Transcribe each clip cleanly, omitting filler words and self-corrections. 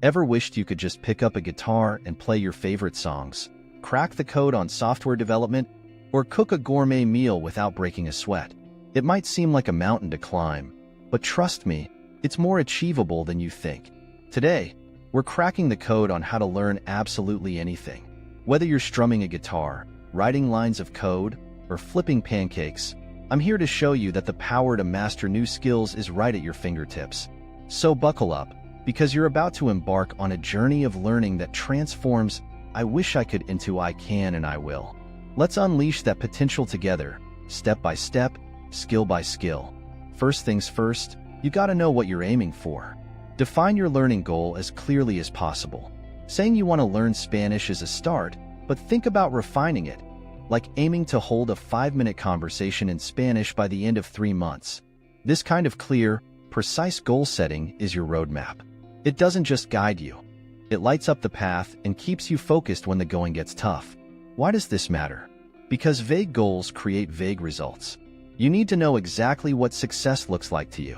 Ever wished you could just pick up a guitar and play your favorite songs, crack the code on software development, or cook a gourmet meal without breaking a sweat? It might seem like a mountain to climb, but trust me, it's more achievable than you think. Today, we're cracking the code on how to learn absolutely anything. Whether you're strumming a guitar, writing lines of code, or flipping pancakes, I'm here to show you that the power to master new skills is right at your fingertips. So buckle up, because you're about to embark on a journey of learning that transforms "I wish I could" into "I can and I will." Let's unleash that potential together, step by step, skill by skill. First things first, you gotta know what you're aiming for. Define your learning goal as clearly as possible. Saying you want to learn Spanish is a start, but think about refining it, like aiming to hold a 5-minute conversation in Spanish by the end of 3 months. This kind of clear, precise goal setting is your roadmap. It doesn't just guide you. It lights up the path and keeps you focused when the going gets tough. Why does this matter? Because vague goals create vague results. You need to know exactly what success looks like to you.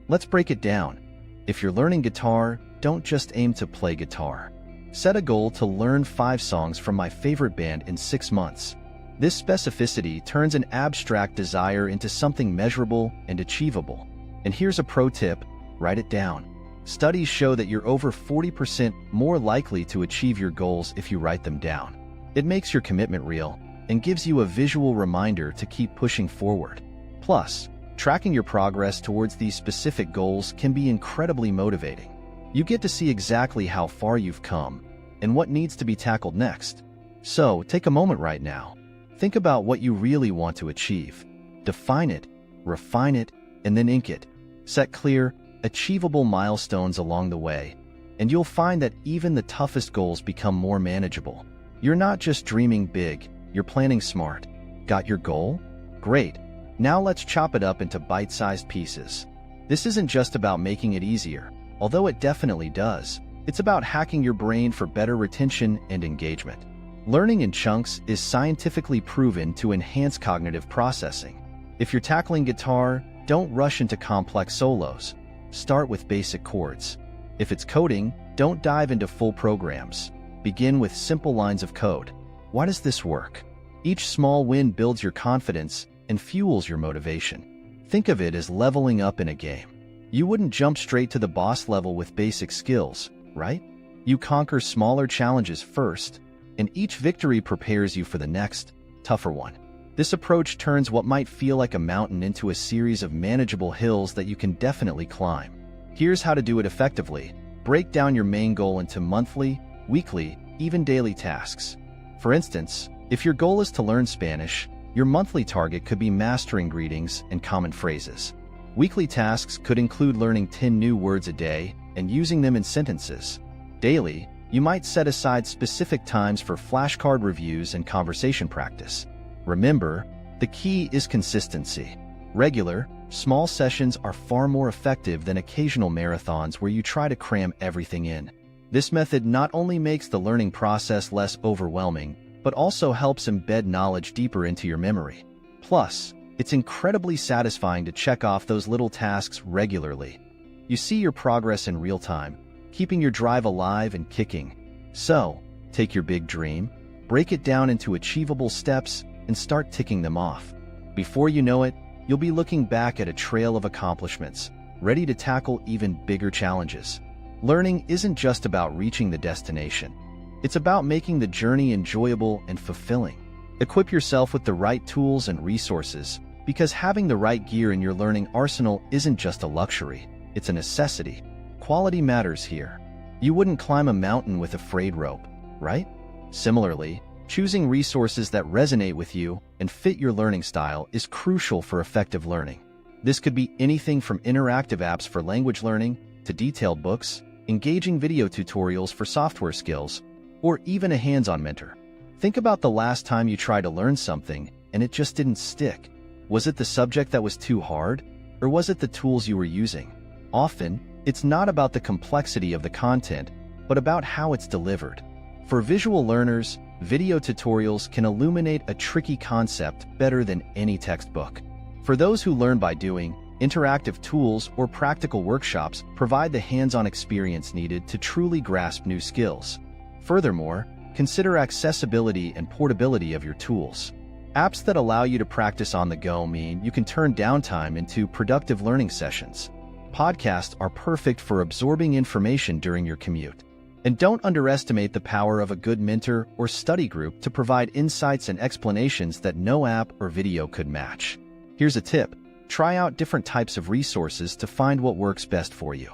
Let's break it down. If you're learning guitar, don't just aim to play guitar. Set a goal to learn 5 songs from my favorite band in 6 months. This specificity turns an abstract desire into something measurable and achievable. And here's a pro tip: write it down. Studies show that you're over 40% more likely to achieve your goals if you write them down. It makes your commitment real and gives you a visual reminder to keep pushing forward. Plus, tracking your progress towards these specific goals can be incredibly motivating. You get to see exactly how far you've come and what needs to be tackled next. So, take a moment right now. Think about what you really want to achieve. Define it, refine it, and then ink it. Set clear, achievable milestones along the way, and you'll find that even the toughest goals become more manageable. You're not just dreaming big, you're planning smart. Got your goal? Great. Now let's chop it up into bite-sized pieces. This isn't just about making it easier, although it definitely does. It's about hacking your brain for better retention and engagement. Learning in chunks is scientifically proven to enhance cognitive processing. If you're tackling guitar, don't rush into complex solos. Start with basic chords. If it's coding, don't dive into full programs. Begin with simple lines of code. Why does this work? Each small win builds your confidence and fuels your motivation. Think of it as leveling up in a game. You wouldn't jump straight to the boss level with basic skills, right? You conquer smaller challenges first, and each victory prepares you for the next, tougher one. This approach turns what might feel like a mountain into a series of manageable hills that you can definitely climb. Here's how to do it effectively. Break down your main goal into monthly, weekly, even daily tasks. For instance, if your goal is to learn Spanish, your monthly target could be mastering greetings and common phrases. Weekly tasks could include learning 10 new words a day and using them in sentences. Daily, you might set aside specific times for flashcard reviews and conversation practice. Remember, the key is consistency. Regular, small sessions are far more effective than occasional marathons where you try to cram everything in. This method not only makes the learning process less overwhelming, but also helps embed knowledge deeper into your memory. Plus, it's incredibly satisfying to check off those little tasks regularly. You see your progress in real time, keeping your drive alive and kicking. So, take your big dream, break it down into achievable steps, and start ticking them off. Before you know it, you'll be looking back at a trail of accomplishments, ready to tackle even bigger challenges. Learning isn't just about reaching the destination. It's about making the journey enjoyable and fulfilling. Equip yourself with the right tools and resources, because having the right gear in your learning arsenal isn't just a luxury, it's a necessity. Quality matters here. You wouldn't climb a mountain with a frayed rope, right? Similarly, choosing resources that resonate with you and fit your learning style is crucial for effective learning. This could be anything from interactive apps for language learning to detailed books, engaging video tutorials for software skills, or even a hands-on mentor. Think about the last time you tried to learn something and it just didn't stick. Was it the subject that was too hard, or was it the tools you were using? Often, it's not about the complexity of the content, but about how it's delivered. For visual learners, video tutorials can illuminate a tricky concept better than any textbook. For those who learn by doing, Interactive tools or practical workshops provide the hands-on experience needed to truly grasp new skills. Furthermore, consider accessibility and portability of your tools. Apps that allow you to practice on the go mean you can turn downtime into productive learning sessions. Podcasts are perfect for absorbing information during your commute. And don't underestimate the power of a good mentor or study group to provide insights and explanations that no app or video could match. Here's a tip. Try out different types of resources to find what works best for you.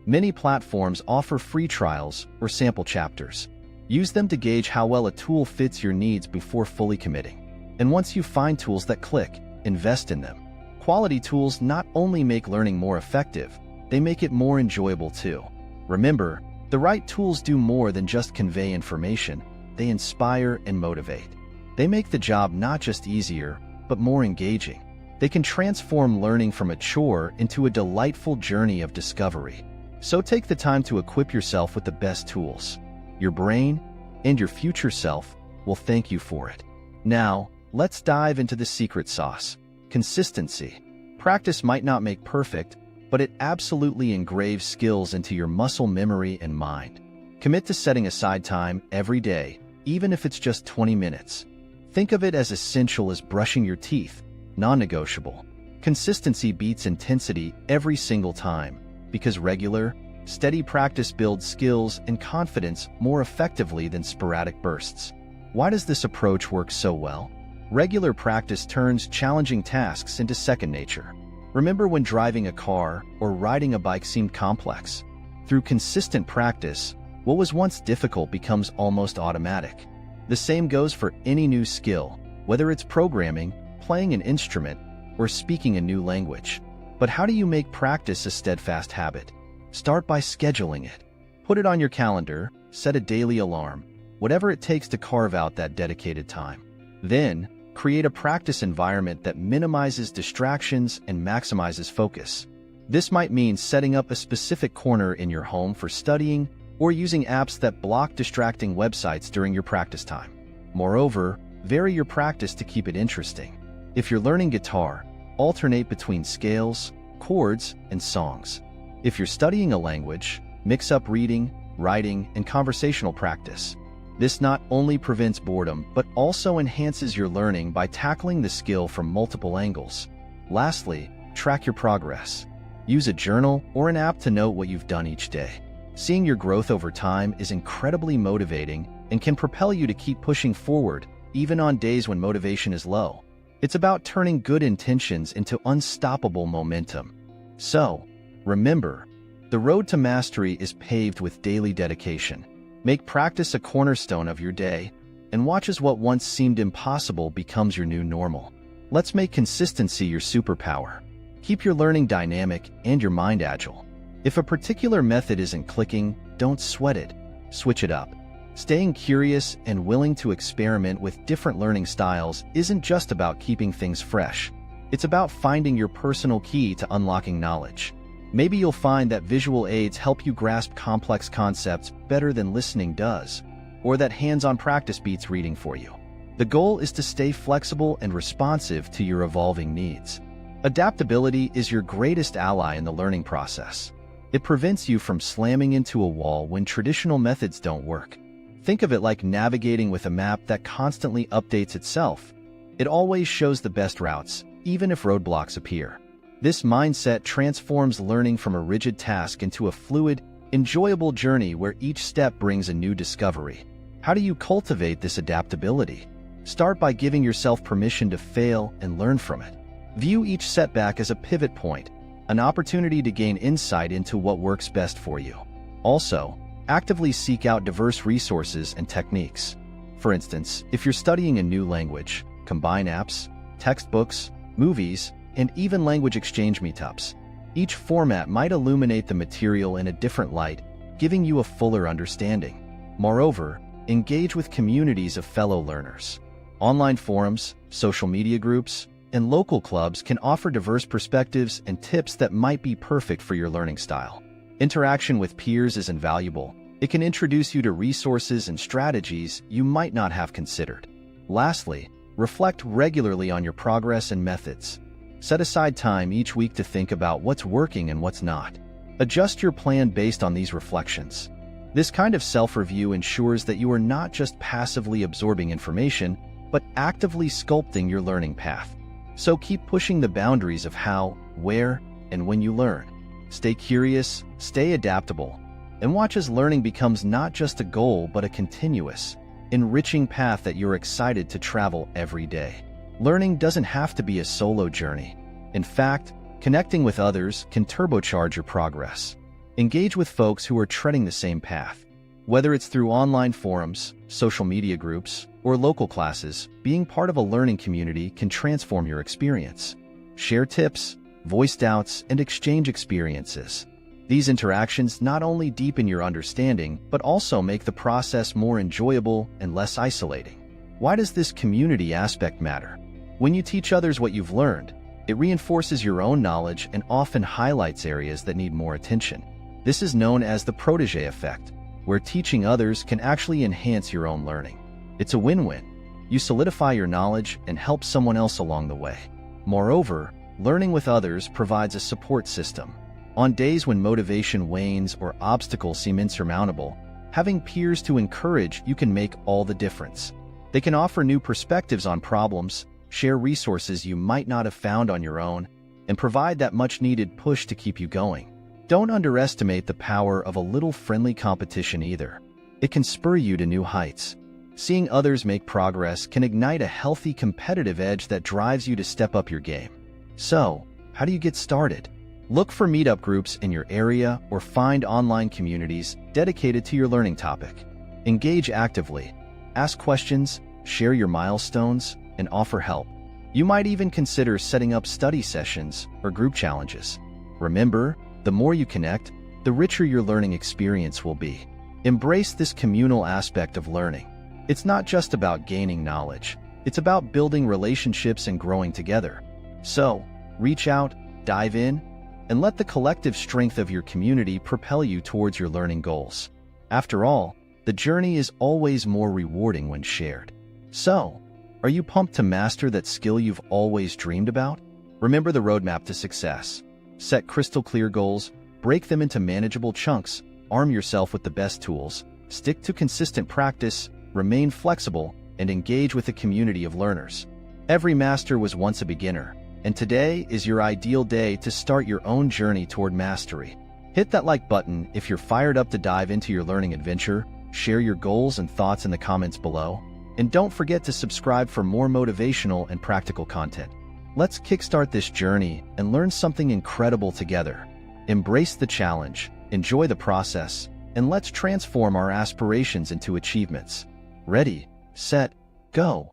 Many platforms offer free trials or sample chapters. Use them to gauge how well a tool fits your needs before fully committing. And once you find tools that click, invest in them. Quality tools not only make learning more effective, they make it more enjoyable too. Remember, the right tools do more than just convey information. They inspire and motivate. They make the job not just easier, but more engaging. They can transform learning from a chore into a delightful journey of discovery. So take the time to equip yourself with the best tools. Your brain and your future self will thank you for it. Now, let's dive into the secret sauce: consistency. Practice might not make perfect, but it absolutely engraves skills into your muscle memory and mind. Commit to setting aside time every day, even if it's just 20 minutes. Think of it as essential as brushing your teeth. Non-negotiable. Consistency beats intensity every single time, because regular, steady practice builds skills and confidence more effectively than sporadic bursts. Why does this approach work so well? Regular practice turns challenging tasks into second nature. Remember when driving a car or riding a bike seemed complex? Through consistent practice, what was once difficult becomes almost automatic. The same goes for any new skill, whether it's programming, playing an instrument, or speaking a new language. But how do you make practice a steadfast habit? Start by scheduling it. Put it on your calendar, set a daily alarm, whatever it takes to carve out that dedicated time. Then, create a practice environment that minimizes distractions and maximizes focus. This might mean setting up a specific corner in your home for studying or using apps that block distracting websites during your practice time. Moreover, vary your practice to keep it interesting. If you're learning guitar, alternate between scales, chords, and songs. If you're studying a language, mix up reading, writing, and conversational practice. This not only prevents boredom, but also enhances your learning by tackling the skill from multiple angles. Lastly, track your progress. Use a journal or an app to note what you've done each day. Seeing your growth over time is incredibly motivating and can propel you to keep pushing forward, even on days when motivation is low. It's about turning good intentions into unstoppable momentum. So, remember, the road to mastery is paved with daily dedication. Make practice a cornerstone of your day, and watch as what once seemed impossible becomes your new normal. Let's make consistency your superpower. Keep your learning dynamic and your mind agile. If a particular method isn't clicking, don't sweat it. Switch it up. Staying curious and willing to experiment with different learning styles isn't just about keeping things fresh. It's about finding your personal key to unlocking knowledge. Maybe you'll find that visual aids help you grasp complex concepts better than listening does, or that hands-on practice beats reading for you. The goal is to stay flexible and responsive to your evolving needs. Adaptability is your greatest ally in the learning process. It prevents you from slamming into a wall when traditional methods don't work. Think of it like navigating with a map that constantly updates itself. It always shows the best routes, even if roadblocks appear. This mindset transforms learning from a rigid task into a fluid, enjoyable journey where each step brings a new discovery. How do you cultivate this adaptability? Start by giving yourself permission to fail and learn from it. View each setback as a pivot point, an opportunity to gain insight into what works best for you. Also, actively seek out diverse resources and techniques. For instance, if you're studying a new language, combine apps, textbooks, movies, and even language exchange meetups. Each format might illuminate the material in a different light, giving you a fuller understanding. Moreover, engage with communities of fellow learners. Online forums, social media groups, and local clubs can offer diverse perspectives and tips that might be perfect for your learning style. Interaction with peers is invaluable. It can introduce you to resources and strategies you might not have considered. Lastly, reflect regularly on your progress and methods. Set aside time each week to think about what's working and what's not. Adjust your plan based on these reflections. This kind of self-review ensures that you are not just passively absorbing information, but actively sculpting your learning path. So keep pushing the boundaries of how, where, and when you learn. Stay curious, stay adaptable, and watch as learning becomes not just a goal but a continuous, enriching path that you're excited to travel every day. Learning doesn't have to be a solo journey. In fact, connecting with others can turbocharge your progress. Engage with folks who are treading the same path. Whether it's through online forums, social media groups, or local classes, being part of a learning community can transform your experience. Share tips, voice doubts, and exchange experiences. These interactions not only deepen your understanding, but also make the process more enjoyable and less isolating. Why does this community aspect matter? When you teach others what you've learned, it reinforces your own knowledge and often highlights areas that need more attention. This is known as the protégé effect, where teaching others can actually enhance your own learning. It's a win-win. You solidify your knowledge and help someone else along the way. Moreover, learning with others provides a support system. On days when motivation wanes or obstacles seem insurmountable, having peers to encourage you can make all the difference. They can offer new perspectives on problems, share resources you might not have found on your own, and provide that much-needed push to keep you going. Don't underestimate the power of a little friendly competition either. It can spur you to new heights. Seeing others make progress can ignite a healthy competitive edge that drives you to step up your game. So, how do you get started? Look for meetup groups in your area or find online communities dedicated to your learning topic. Engage actively. Ask questions, share your milestones, and offer help. You might even consider setting up study sessions or group challenges. Remember, the more you connect, the richer your learning experience will be. Embrace this communal aspect of learning. It's not just about gaining knowledge. It's about building relationships and growing together. So, reach out, dive in, and let the collective strength of your community propel you towards your learning goals. After all, the journey is always more rewarding when shared. So, are you pumped to master that skill you've always dreamed about? Remember the roadmap to success. Set crystal clear goals, break them into manageable chunks, arm yourself with the best tools, stick to consistent practice, remain flexible, and engage with a community of learners. Every master was once a beginner, and today is your ideal day to start your own journey toward mastery. Hit that like button if you're fired up to dive into your learning adventure, share your goals and thoughts in the comments below, and don't forget to subscribe for more motivational and practical content. Let's kickstart this journey and learn something incredible together. Embrace the challenge, enjoy the process, and let's transform our aspirations into achievements. Ready, set, go.